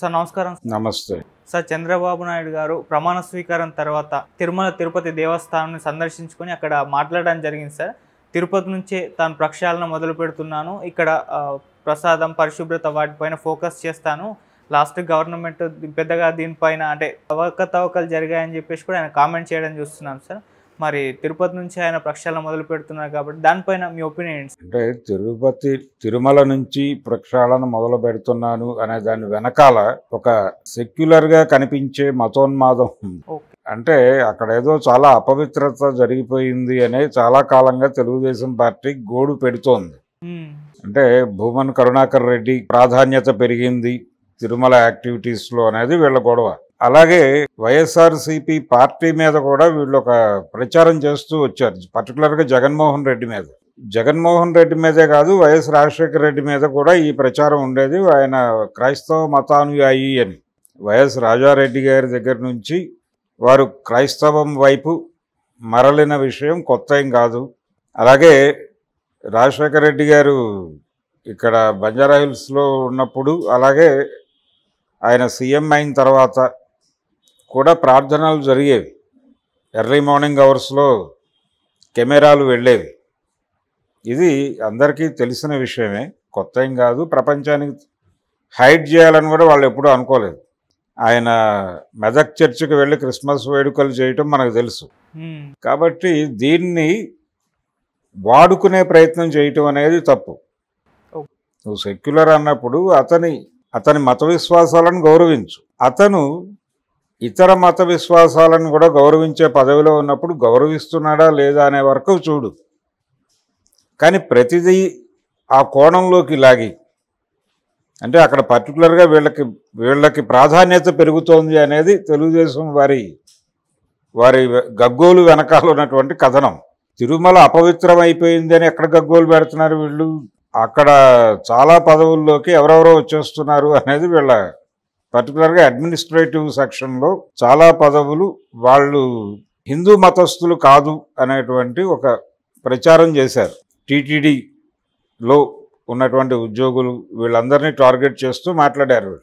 Sir నమస్కారం. నమస్తే sir, Chandrababu Naidu గారు ప్రమాణ స్వీకారం తర్వాత తిరుమల తిరుపతి దేవస్థానాన్ని సందర్శించుకొని అక్కడ మాట్లాడడం జరిగింది సార్. తిరుపతి నుంచే తాను ప్రక్షాళన మొదలు పెడుతున్నాను, ఇక్కడ ప్రసాదం పరిశుభ్రత వాటిపైన ఫోకస్ చేస్తాను, లాస్ట్ గవర్నమెంట్ పెద్దగా దీనిపైన అంటే అవకతవకలు జరిగాయని చెప్పేసి కూడా ఆయన కామెంట్ చేయడం చూస్తున్నాం సార్. మరి తిరుపతి నుంచి ఆయన ప్రక్షాళన మొదలు పెడుతున్నారు కాబట్టి దానిపైన మీ ఒపీనియన్ ఏంటి? అంటే తిరుమల నుంచి ప్రక్షాళన మొదలు పెడుతున్నాను అనే దాని వెనకాల ఒక సెక్యులర్ గా కనిపించే మతోన్మాదం, అంటే అక్కడ ఏదో చాలా అపవిత్రత జరిగిపోయింది అనే చాలా కాలంగా తెలుగుదేశం పార్టీ గోడు పెడుతోంది. అంటే భూమన్ కరుణాకర్ రెడ్డి ప్రాధాన్యత పెరిగింది తిరుమల యాక్టివిటీస్ లో అనేది వీళ్ళ గొడవ. అలాగే వైఎస్ఆర్సీపీ పార్టీ మీద కూడా వీళ్ళు ఒక ప్రచారం చేస్తూ వచ్చారు, పర్టికులర్గా జగన్మోహన్ రెడ్డి మీదే కాదు, వైఎస్ రాజశేఖర రెడ్డి మీద కూడా ఈ ప్రచారం ఉండేది. ఆయన క్రైస్తవ మతానుయాయి అని. వైఎస్ రాజారెడ్డి గారి దగ్గర నుంచి వారు క్రైస్తవం వైపు మరలిన విషయం కొత్త ఏం కాదు. అలాగే రాజశేఖర రెడ్డి గారు ఇక్కడ బంజారాహిల్స్లో ఉన్నప్పుడు, అలాగే ఆయన సీఎం అయిన తర్వాత కూడా ప్రార్థనలు జరిగేవి. ఎర్లీ మార్నింగ్ అవర్స్లో కెమెరాలు వెళ్ళేవి. ఇది అందరికీ తెలిసిన విషయమే, కొత్త ఏం కాదు. ప్రపంచానికి హైడ్ చేయాలని కూడా వాళ్ళు ఎప్పుడూ అనుకోలేదు. ఆయన మెదక్ చర్చికి వెళ్ళి క్రిస్మస్ వేడుకలు చేయటం మనకు తెలుసు. కాబట్టి దీన్ని వాడుకునే ప్రయత్నం చేయటం అనేది తప్పు. నువ్వు సెక్యులర్ అన్నప్పుడు అతని మత విశ్వాసాలను గౌరవించు. అతను ఇతర మత విశ్వాసాలను కూడా గౌరవించే పదవిలో ఉన్నప్పుడు గౌరవిస్తున్నాడా లేదా అనే వరకు చూడు. కానీ ప్రతిదీ ఆ కోణంలోకి లాగి, అంటే అక్కడ పర్టికులర్గా వీళ్ళకి ప్రాధాన్యత పెరుగుతోంది అనేది తెలుగుదేశం వారి గగ్గోలు వెనకాల ఉన్నటువంటి కథనం. తిరుమల అపవిత్రమైపోయింది అని ఎక్కడ గగ్గోలు పెడుతున్నారు వీళ్ళు? అక్కడ చాలా పదవుల్లోకి ఎవరెవరో వచ్చేస్తున్నారు అనేది వీళ్ళ పర్టికులర్గా అడ్మినిస్ట్రేటివ్ సెక్షన్లో చాలా పదవులు వాళ్ళు హిందూ మతస్థులు కాదు అనేటువంటి ఒక ప్రచారం చేశారు. టీటీడీలో ఉన్నటువంటి ఉద్యోగులు వీళ్ళందరినీ టార్గెట్ చేస్తూ మాట్లాడారు.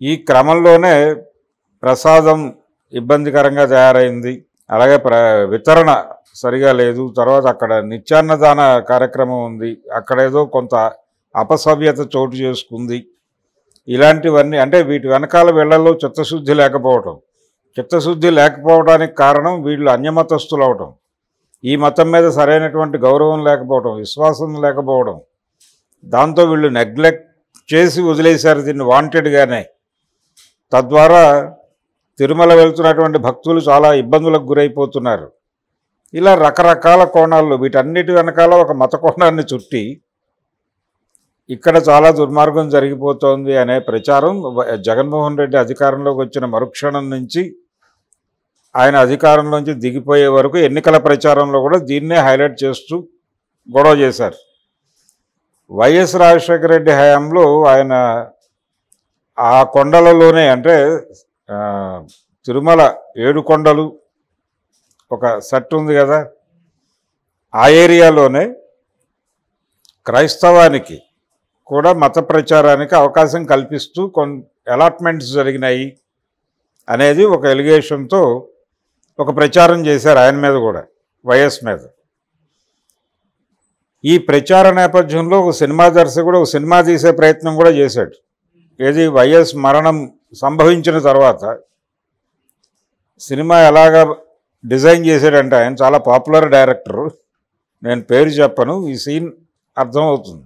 ఈ క్రమంలోనే ప్రసాదం ఇబ్బందికరంగా తయారైంది, అలాగే వితరణ సరిగా లేదు, తర్వాత అక్కడ నిత్యాన్నదాన కార్యక్రమం ఉంది, అక్కడ ఏదో కొంత అపసవ్యత చోటు చేసుకుంది. ఇలాంటివన్నీ అంటే వీటి వెనకాల వీళ్ళల్లో చిత్తశుద్ధి లేకపోవడానికి కారణం వీళ్ళు అన్యమతస్థులు అవటం, ఈ మతం మీద సరైనటువంటి గౌరవం లేకపోవడం, విశ్వాసం లేకపోవడం. దాంతో వీళ్ళు నెగ్లెక్ట్ చేసి వదిలేశారు దీన్ని వాంటెడ్గానే. తద్వారా తిరుమల వెళ్తున్నటువంటి భక్తులు చాలా ఇబ్బందులకు గురైపోతున్నారు. ఇలా రకరకాల కోణాల్లో వీటన్నిటి వెనకాల ఒక మత కోణాన్ని చుట్టి ఇక్కడ చాలా దుర్మార్గం జరిగిపోతోంది అనే ప్రచారం జగన్మోహన్ రెడ్డి అధికారంలోకి వచ్చిన మరుక్షణం నుంచి ఆయన అధికారంలోంచి దిగిపోయే వరకు ఎన్నికల ప్రచారంలో కూడా దీన్నే హైలైట్ చేస్తూ గొడవ చేశారు. వైఎస్ రాజశేఖర రెడ్డి హయాంలో ఆయన ఆ కొండలలోనే, అంటే తిరుమల 7 కొండలు ఒక సెట్ ఉంది కదా, ఆ ఏరియాలోనే క్రైస్తవానికి కూడా మత ప్రచారానికి అవకాశం కల్పిస్తూ అలాట్మెంట్స్ జరిగినాయి అనేది ఒక ఎలిగేషన్తో ఒక ప్రచారం చేశారు ఆయన మీద కూడా, వైఎస్ మీద. ఈ ప్రచార నేపథ్యంలో ఒక సినిమా దర్శకుడు ఒక సినిమా తీసే ప్రయత్నం కూడా చేశాడు. ఏది వైఎస్ మరణం సంభవించిన తర్వాత సినిమా ఎలాగా డిజైన్ చేశాడంటే, ఆయన చాలా పాపులర్ డైరెక్టరు, నేను పేరు చెప్పను, ఈ సీన్ అర్థమవుతుంది.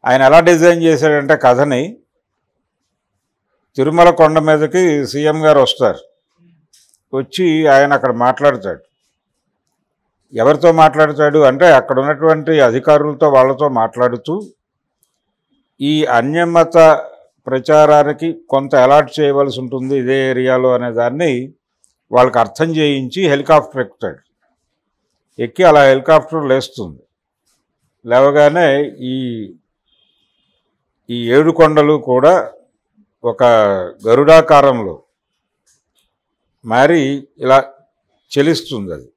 ఆయన ఎలా డిజైన్ చేశాడంటే కథని, తిరుమల కొండ మీదకి సీఎం గారు వస్తారు, వచ్చి ఆయన అక్కడ మాట్లాడతాడు. ఎవరితో మాట్లాడతాడు అంటే అక్కడ ఉన్నటువంటి అధికారులతో వాళ్ళతో మాట్లాడుతూ ఈ అన్యమత ప్రచారానికి కొంత అలాట్ చేయవలసి ఉంటుంది ఇదే ఏరియాలో అనే దాన్ని వాళ్ళకి అర్థం చేయించి హెలికాప్టర్ ఎక్కుతాడు. ఎక్కి అలా హెలికాప్టర్ లేస్తుంది. లేవగానే ఈ 7 కొండలు కూడా ఒక గరుడాకారంలో మారి ఇలా చెలిస్తుంది. అది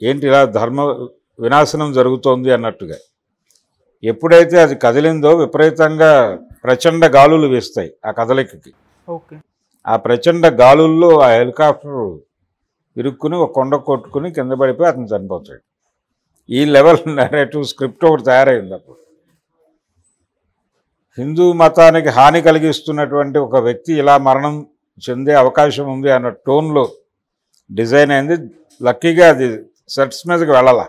ఏంటి ఇలా ధర్మ వినాశనం జరుగుతోంది అన్నట్టుగా. ఎప్పుడైతే అది కదిలిందో విపరీతంగా ప్రచండ గాలులు వేస్తాయి ఆ కదలికకి. ఓకే. ఆ ప్రచండ గాలుల్లో ఆ హెలికాప్టర్ ఇరుక్కుని ఒక కొండ కొట్టుకుని కింద పడిపోయి అతను చనిపోతాడు. ఈ లెవెల్ నెరేటివ్ స్క్రిప్ట్ ఒకటి తయారైంది అప్పుడు. హిందూ మతానికి హాని కలిగిస్తున్నటువంటి ఒక వ్యక్తి ఇలా మరణం చెందే అవకాశం ఉంది అన్న టోన్లో డిజైన్ అయింది. లక్కీగా అది సెట్స్ మీదకి వెళ్ళాల.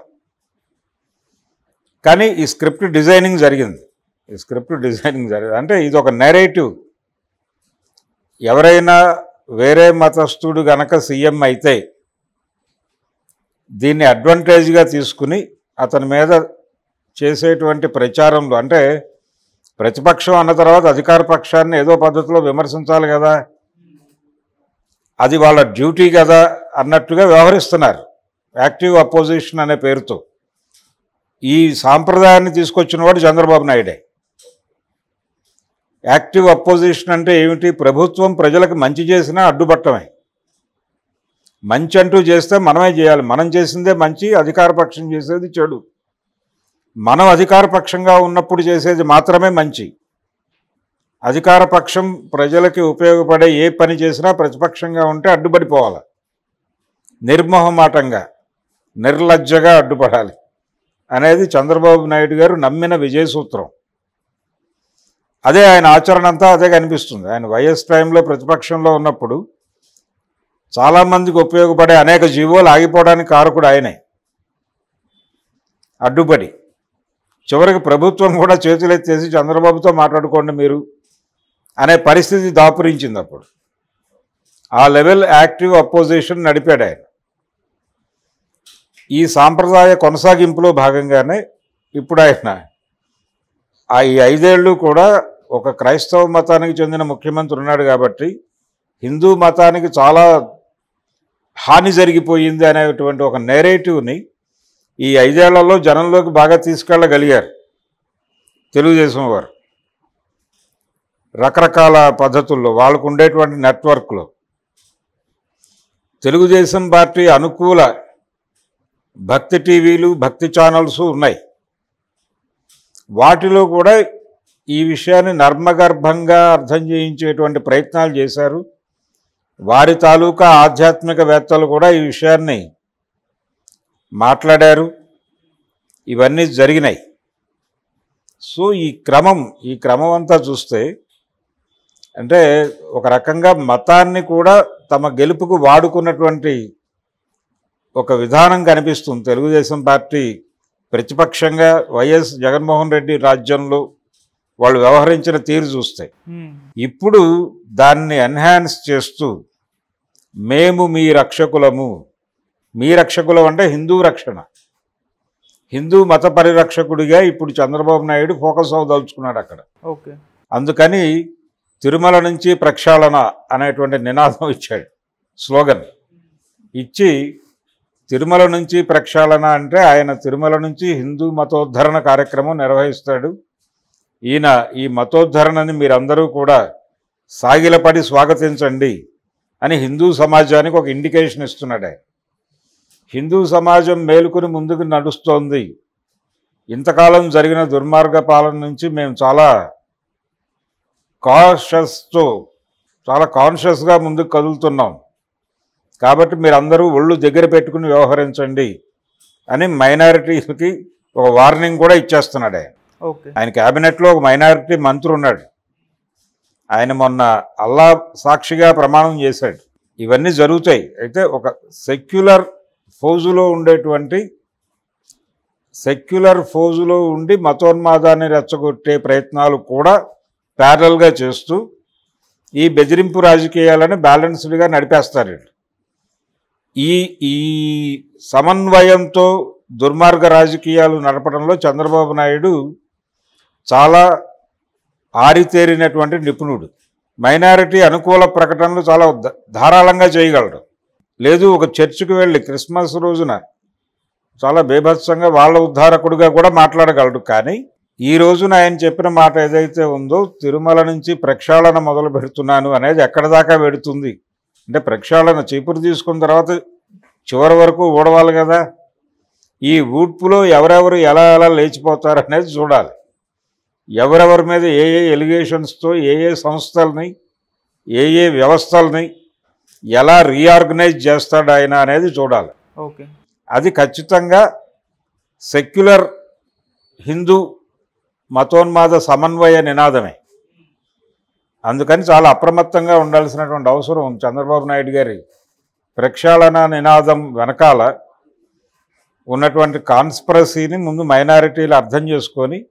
కానీ ఈ స్క్రిప్ట్ డిజైనింగ్ జరిగింది. అంటే ఇది ఒక నెరేటివ్. ఎవరైనా వేరే మతస్థుడు గనక సీఎం అయితే దీన్ని అడ్వాంటేజ్గా తీసుకుని అతని మీద చేసేటువంటి ప్రచారంలో, అంటే ప్రతిపక్షం అన్న తర్వాత అధికార పక్షాన్ని ఏదో పద్ధతిలో విమర్శించాలి కదా, అది వాళ్ళ డ్యూటీ కదా అన్నట్టుగా వ్యవహరిస్తున్నారు యాక్టివ్ అపోజిషన్ అనే పేరుతో. ఈ సాంప్రదాయాన్ని తీసుకొచ్చిన వాడు చంద్రబాబు నాయుడే. యాక్టివ్ అపోజిషన్ అంటే ఏమిటి? ప్రభుత్వం ప్రజలకు మంచి చేసినా అడ్డుపట్టమే. మంచి అంటూ చేస్తే మనమే చేయాలి. మనం చేసిందే మంచి, అధికార పక్షం చేసేది చెడు. మనం అధికార పక్షంగా ఉన్నప్పుడు చేసేది మాత్రమే మంచి. అధికార పక్షం ప్రజలకి ఉపయోగపడే ఏ పని చేసినా ప్రతిపక్షంగా ఉంటే అడ్డుపడిపోవాలి. నిర్మోహమాటంగా, నిర్లజ్జగా అడ్డుపడాలి అనేది చంద్రబాబు నాయుడు గారు నమ్మిన విజయ సూత్రం. అదే ఆయన ఆచరణ అంతా అదే కనిపిస్తుంది. ఆయన వైఎస్ టైంలో ప్రతిపక్షంలో ఉన్నప్పుడు చాలామందికి ఉపయోగపడే అనేక జీవోలు ఆగిపోవడానికి కారకుడు ఆయనే. అడ్డుపడి చివరికి ప్రభుత్వం కూడా చేతులెత్తేసి చంద్రబాబుతో మాట్లాడుకోండి మీరు అనే పరిస్థితి దాపురించింది అప్పుడు. ఆ లెవెల్ యాక్టివ్ అపోజిషన్ నడిపాడు ఆయన. ఈ సాంప్రదాయ కొనసాగింపులో భాగంగానే ఇప్పుడు ఆయన ఈ 5 ఏళ్ళు కూడా ఒక క్రైస్తవ మతానికి చెందిన ముఖ్యమంత్రి ఉన్నాడు కాబట్టి హిందూ మతానికి చాలా హాని జరిగిపోయింది అనేటువంటి ఒక నేరేటివ్ని ఈ 5 ఏళ్లలో జనంలోకి బాగా తీసుకెళ్ళగలిగారు తెలుగుదేశం వారు. రకరకాల పద్ధతుల్లో వాళ్ళకు ఉండేటువంటి నెట్వర్క్లో తెలుగుదేశం పార్టీ అనుకూల భక్తి టీవీలు, భక్తి ఛానల్స్ ఉన్నాయి. వాటిలో కూడా ఈ విషయాన్ని నర్మగర్భంగా అర్థం చేయించేటువంటి ప్రయత్నాలు చేశారు. వారి తాలూకా ఆధ్యాత్మికవేత్తలు కూడా ఈ విషయాన్ని మాట్లాడారు. ఇవన్నీ జరిగినాయి. సో ఈ క్రమం అంతా చూస్తే అంటే ఒక రకంగా మతాన్ని కూడా తమ గెలుపుకు వాడుకున్నటువంటి ఒక విధానం కనిపిస్తుంది. తెలుగుదేశం పార్టీ ప్రతిపక్షంగా వైఎస్ జగన్మోహన్ రెడ్డి రాజ్యంలో వాళ్ళు వ్యవహరించిన తీరు చూస్తే ఇప్పుడు దాన్ని ఎన్హాన్స్ చేస్తూ మేము మీ రక్షకులము, మీ రక్షకులం అంటే హిందూ రక్షణ, హిందూ మత పరిరక్షకుడిగా ఇప్పుడు చంద్రబాబు నాయుడు ఫోకస్ అవదలుచుకున్నాడు అక్కడ. ఓకే. అందుకని తిరుమల నుంచి ప్రక్షాళన అనేటువంటి నినాదం ఇచ్చాడు, స్లోగన్ ఇచ్చి తిరుమల నుంచి ప్రక్షాళన అంటే ఆయన తిరుమల నుంచి హిందూ మతోద్ధరణ కార్యక్రమం నిర్వహిస్తాడు. ఈయన ఈ మతోద్ధరణని మీరందరూ కూడా సాగిలపడి స్వాగతించండి అని హిందూ సమాజానికి ఒక ఇండికేషన్ ఇస్తున్నాడు ఆయన. హిందూ సమాజం మేలుకుని ముందుకు నడుస్తోంది. ఇంతకాలం జరిగిన దుర్మార్గ పాలన నుంచి మేము చాలా కాన్షియస్గా ముందుకు కదులుతున్నాం. కాబట్టి మీరందరూ ఒళ్ళు దగ్గర పెట్టుకుని వ్యవహరించండి అని మైనారిటీకి ఒక వార్నింగ్ కూడా ఇచ్చేస్తున్నాడు ఆయన. ఆయన క్యాబినెట్లో ఒక మైనారిటీ మంత్రి ఉన్నాడు. ఆయన మొన్న అల్లా సాక్షిగా ప్రమాణం చేశాడు. ఇవన్నీ జరుగుతాయి. అయితే ఒక సెక్యులర్ ఫోజులో ఉండి మతోన్మాదాన్ని రెచ్చగొట్టే ప్రయత్నాలు కూడా ప్యారల్గా చేస్తూ ఈ బెదిరింపు రాజకీయాలను బ్యాలెన్స్డ్గా నడిపేస్తారు. ఈ సమన్వయంతో దుర్మార్గ రాజకీయాలు నడపడంలో చంద్రబాబు నాయుడు చాలా ఆరితేరినటువంటి నిపుణుడు. మైనారిటీ అనుకూల ప్రకటనలు చాలా ధారాళంగా చేయగలడు. లేదు ఒక చర్చికి వెళ్ళి క్రిస్మస్ రోజున చాలా బేభత్సంగా వాళ్ళ ఉద్ధారకుడిగా కూడా మాట్లాడగలడు. కానీ ఈ రోజున ఆయన చెప్పిన మాట ఏదైతే ఉందో, తిరుమల నుంచి ప్రక్షాళన మొదలు పెడుతున్నాను అనేది ఎక్కడ దాకా పెడుతుంది అంటే, ప్రక్షాళన చీపురు తీసుకున్న తర్వాత చివరి వరకు ఊడవాలి కదా. ఈ ఊడ్పులో ఎవరెవరు ఎలా లేచిపోతారు అనేది చూడాలి. ఎవరెవరి మీద ఏ ఏ ఎలిగేషన్స్తో ఏ ఏ సంస్థల్ని ఏ ఏ వ్యవస్థల్ని ఎలా రీఆర్గనైజ్ చేస్తాడు ఆయన అనేది చూడాలి. ఓకే. అది ఖచ్చితంగా సెక్యులర్ హిందూ మతోన్మాద సమన్వయ నినాదమే. అందుకని చాలా అప్రమత్తంగా ఉండాల్సినటువంటి అవసరం చంద్రబాబు నాయుడు గారి ప్రక్షాళన నినాదం వెనకాల ఉన్నటువంటి కాన్స్పిరసీని ముందు మైనారిటీలు అర్థం చేసుకొని